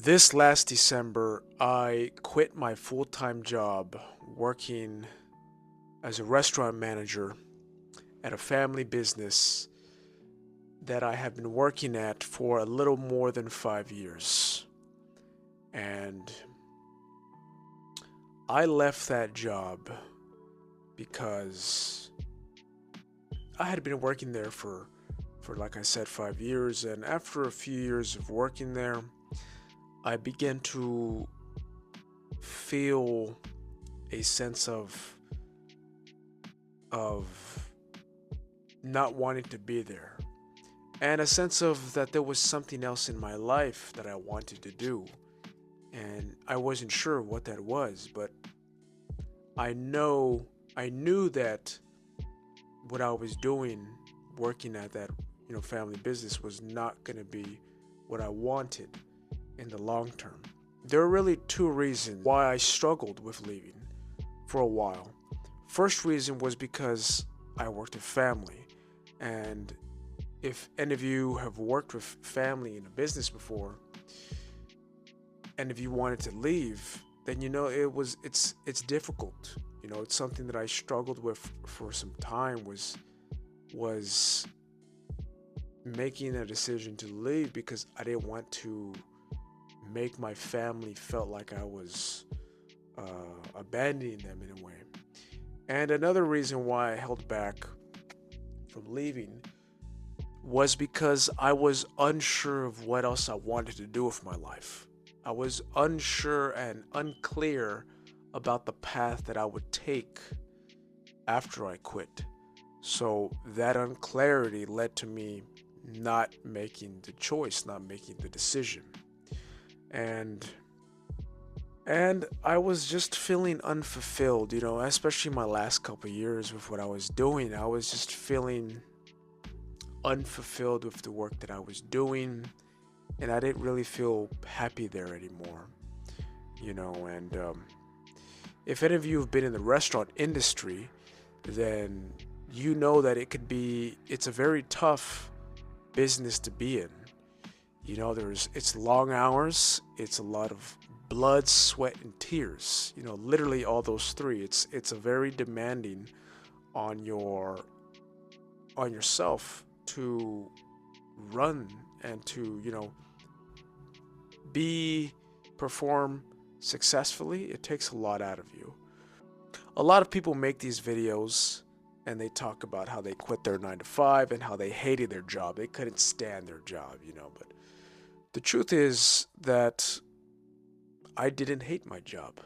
This last December, I quit my full time job working as a restaurant manager at a family business that I have been working at for a little more than 5 years. And I left that job because I had been working there for like I said, 5 years. And after a few years of working there, I began to feel a sense of not wanting to be there, and a sense of that there was something else in my life that I wanted to do, and I wasn't sure what that was. But I know I knew that what I was doing, working at that family business, was not going to be what I wanted in the long term. There are really two reasons why I struggled with leaving for a while. First reason was because I worked with family, and if any of you have worked with family in a business before, and if you wanted to leave, then it's difficult. It's something that I struggled with for some time, was making a decision to leave because I didn't want to make my family felt like I was abandoning them in a way. And another reason why I held back from leaving was because I was unsure of what else I wanted to do with my life. I was unsure and unclear about the path that I would take after I quit. So that unclarity led to me not making the choice, not making the decision. And I was just feeling unfulfilled, especially my last couple of years with what I was doing. I was just feeling unfulfilled with the work that I was doing, and I didn't really feel happy there anymore, And if any of you have been in the restaurant industry, then you know that it's a very tough business to be in. It's long hours, it's a lot of blood, sweat, and tears. Literally all those three. It's a very demanding on yourself to run and to be perform successfully. It takes a lot out of you. A lot of people make these videos and they talk about how they quit their 9 to 5 and how they hated their job. They couldn't stand their job. But the truth is that I didn't hate my job.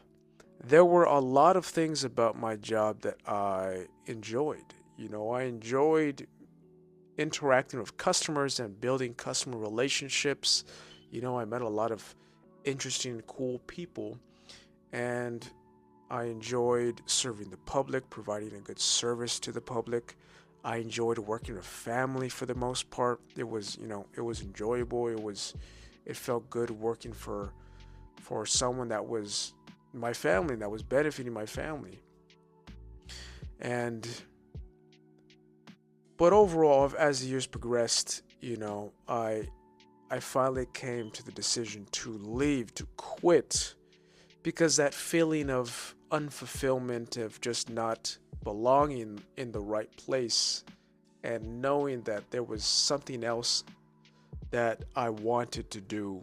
There were a lot of things about my job that I enjoyed. I enjoyed interacting with customers and building customer relationships. I met a lot of interesting, cool people, and I enjoyed serving the public, providing a good service to the public. I enjoyed working with family for the most part. It was enjoyable. It felt good working for someone that was my family, that was benefiting my family. And but overall, as the years progressed, I finally came to the decision to leave, to quit, because that feeling of unfulfillment, of just not belonging in the right place, and knowing that there was something else that I wanted to do.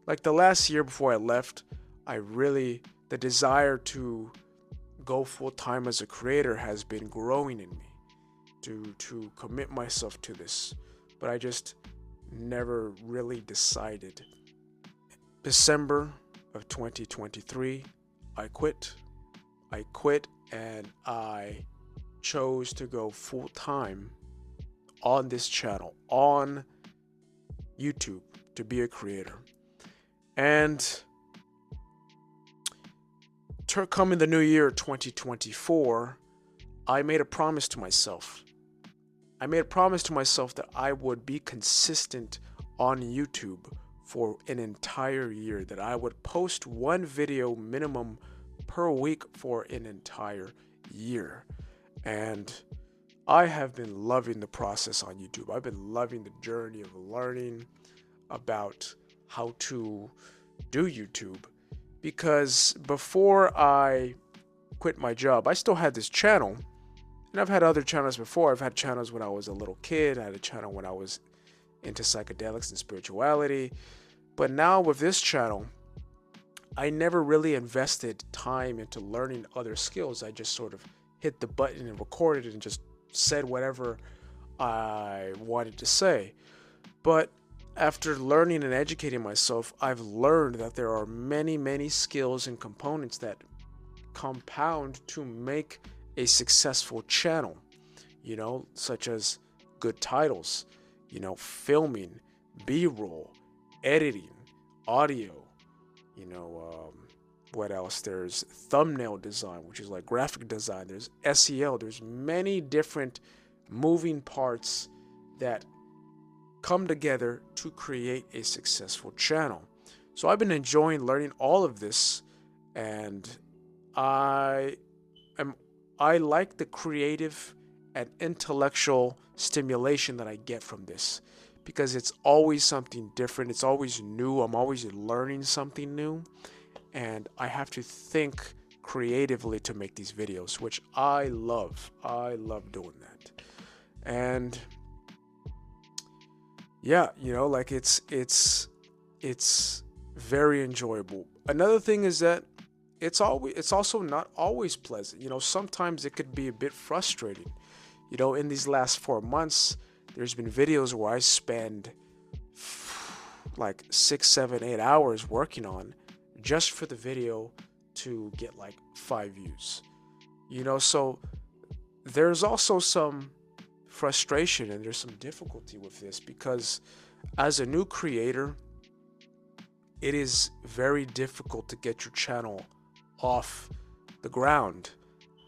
Like the last year before I left, the desire to go full time as a creator has been growing in me, to commit myself to this, but I just never really decided. December of 2023, I quit. I quit and I chose to go full time on this channel, on YouTube, to be a creator. And coming the new year 2024, I made a promise to myself. I made a promise to myself that I would be consistent on YouTube for an entire year, that I would post one video minimum per week for an entire year. And I have been loving the process on YouTube. I've been loving the journey of learning about how to do YouTube. Because before I quit my job, I still had this channel. And I've had other channels before. I've had channels when I was a little kid. I had a channel when I was into psychedelics and spirituality. But now with this channel, I never really invested time into learning other skills. I just sort of hit the button and recorded and just said whatever I wanted to say. But after learning and educating myself, I've learned that there are many, many skills and components that compound to make a successful channel, such as good titles, filming, B-roll, editing, audio, what else? There's thumbnail design, which is like graphic design. There's SEO. There's many different moving parts that come together to create a successful channel. So I've been enjoying learning all of this, and I like the creative and intellectual stimulation that I get from this, because it's always something different. It's always new. I'm always learning something new, and I have to think creatively to make these videos, which I love. I love doing that. And yeah, like it's very enjoyable. Another thing is that it's also not always pleasant. Sometimes it could be a bit frustrating. In these last 4 months, there's been videos where I spend like 6, 7, 8 hours working on just for the video to get like 5 views. So there's also some frustration and there's some difficulty with this, because as a new creator, it is very difficult to get your channel off the ground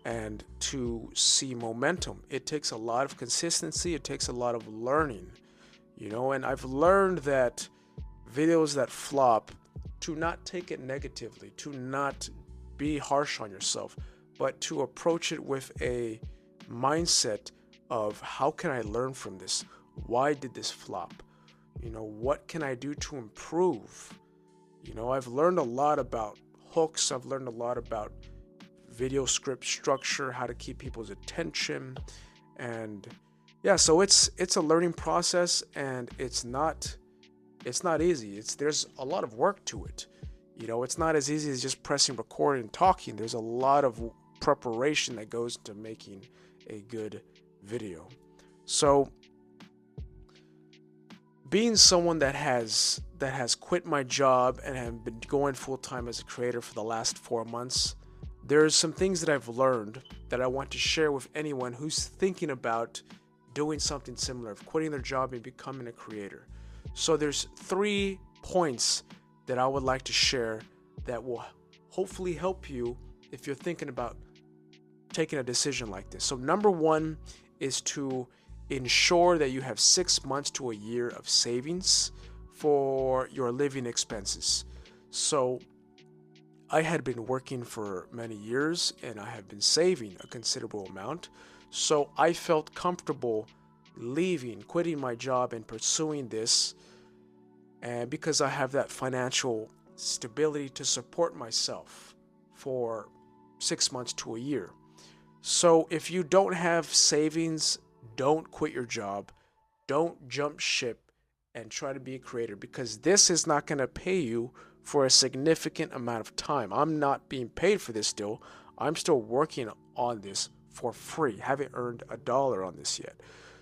and to see momentum. It takes a lot of consistency. It takes a lot of learning, and I've learned that videos that flop, to not take it negatively, to not be harsh on yourself, but to approach it with a mindset of, how can I learn from this? Why did this flop? What can I do to improve? I've learned a lot about hooks. I've learned a lot about video script structure, how to keep people's attention. And yeah, so it's a learning process, and it's not easy. There's a lot of work to it. It's not as easy as just pressing record and talking. There's a lot of preparation that goes into making a good video. So being someone that has quit my job and have been going full-time as a creator for the last 4 months, there's some things that I've learned that I want to share with anyone who's thinking about doing something similar, of quitting their job and becoming a creator. So there's 3 points that I would like to share that will hopefully help you if you're thinking about taking a decision like this. So number 1 is to ensure that you have 6 months to a year of savings for your living expenses. So I had been working for many years and I have been saving a considerable amount. So I felt comfortable quitting my job and pursuing this, and because I have that financial stability to support myself for 6 months to a year. So if you don't have savings, don't quit your job. Don't jump ship and try to be a creator, because this is not going to pay you for a significant amount of time. I'm not being paid for this still. I'm still working on this for free. Haven't earned $1 on this yet.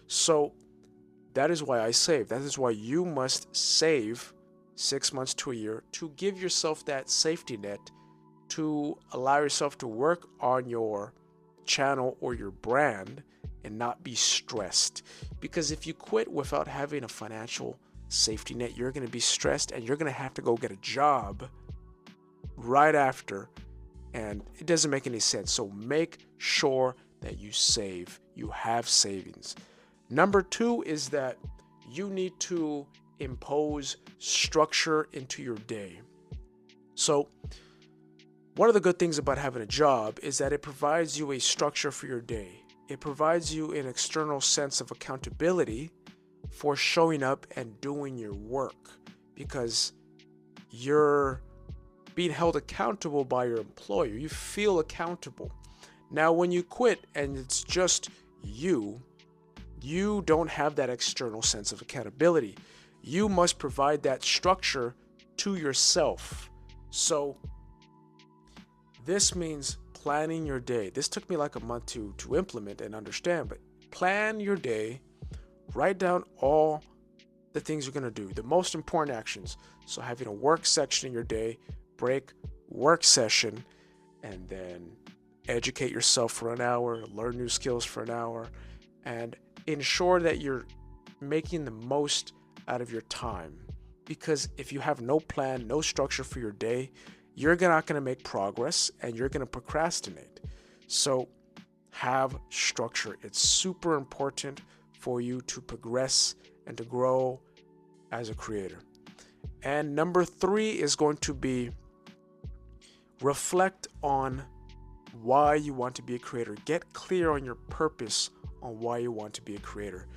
So that is why I save. That is why you must save 6 months to a year to give yourself that safety net, to allow yourself to work on your channel or your brand and not be stressed. Because if you quit without having a financial safety net, you're going to be stressed and you're going to have to go get a job right after, and it doesn't make any sense. So make sure that you save, you have savings. Number 2 is that you need to impose structure into your day. So one of the good things about having a job is that it provides you a structure for your day. It provides you an external sense of accountability for showing up and doing your work, because you're being held accountable by your employer. You feel accountable. Now, when you quit and it's just you don't have that external sense of accountability. You must provide that structure to yourself. So this means planning your day. This took me like a month to implement and understand, but plan your day, write down all the things you're going to do, the most important actions. So having a work section in your day, break, work session, and then educate yourself for an hour, learn new skills for an hour, and ensure that you're making the most out of your time. Because if you have no plan, no structure for your day, you're not going to make progress and you're going to procrastinate. So have structure. It's super important for you to progress and to grow as a creator. And number 3 is going to be reflect on why you want to be a creator. Get clear on your purpose on why you want to be a creator.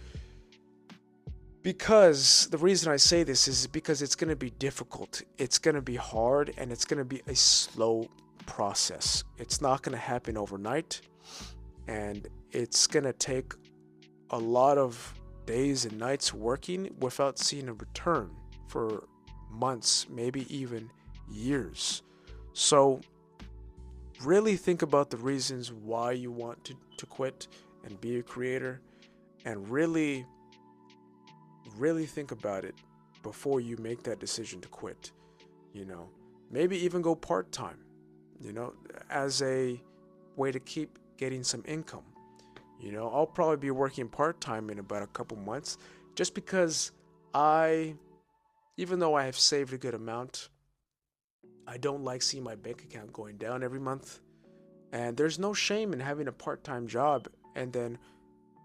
Because the reason I say this is because it's going to be difficult. It's going to be hard and it's going to be a slow process. It's not going to happen overnight, and it's going to take a lot of days and nights working without seeing a return for months, maybe even years. So really think about the reasons why you want to quit and be a creator, and really think about it before you make that decision to quit. Maybe even go part-time, as a way to keep getting some income. I'll probably be working part-time in about a couple months, just because even though I have saved a good amount, I don't like seeing my bank account going down every month. And there's no shame in having a part-time job, and then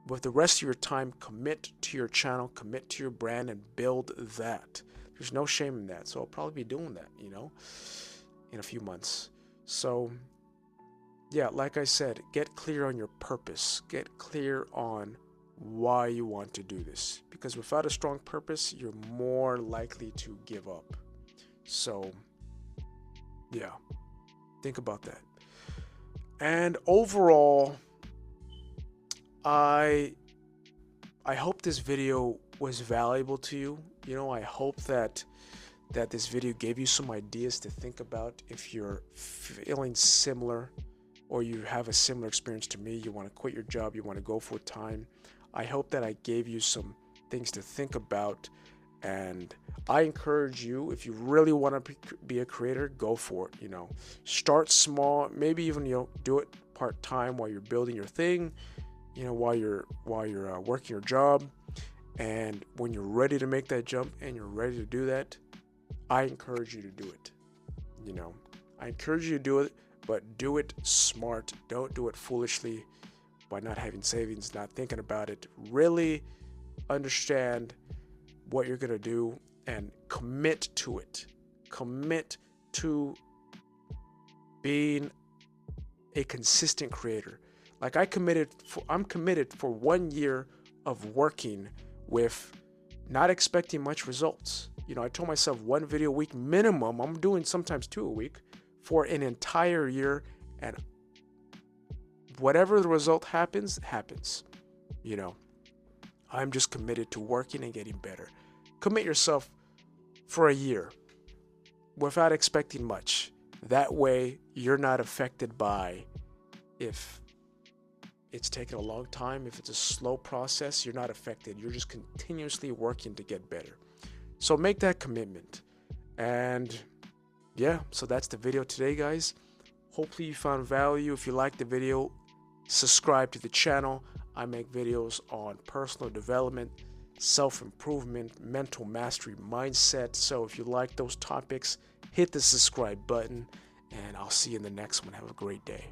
with the rest of your time, commit to your channel, commit to your brand, and build that. There's no shame in that. So I'll probably be doing that, in a few months. So yeah, like I said, get clear on your purpose. Get clear on why you want to do this. Because without a strong purpose, you're more likely to give up. So yeah, think about that. And overall, I hope this video was valuable to you. I hope that this video gave you some ideas to think about if you're feeling similar, or you have a similar experience to me. You want to quit your job, you want to go full-time. I hope that I gave you some things to think about, and I encourage you, if you really want to be a creator, go for it. Start small, maybe even do it part-time while you're building your thing, while you're working your job. And when you're ready to make that jump and you're ready to do that, I encourage you to do it. I encourage you to do it, but do it smart. Don't do it foolishly by not having savings, not thinking about it. Really understand what you're going to do and commit to it. Commit to being a consistent creator. Like I'm committed for 1 year of working with not expecting much results. I told myself 1 video a week minimum. I'm doing sometimes 2 a week for an entire year, and whatever the result happens. I'm just committed to working and getting better. Commit yourself for a year without expecting much. That way you're not affected by if it's taken a long time. If it's a slow process, you're not affected. You're just continuously working to get better. So make that commitment. And yeah, so that's the video today, guys. Hopefully you found value. If you liked the video, subscribe to the channel. I make videos on personal development, self-improvement, mental mastery, mindset. So if you like those topics, hit the subscribe button, and I'll see you in the next one. Have a great day.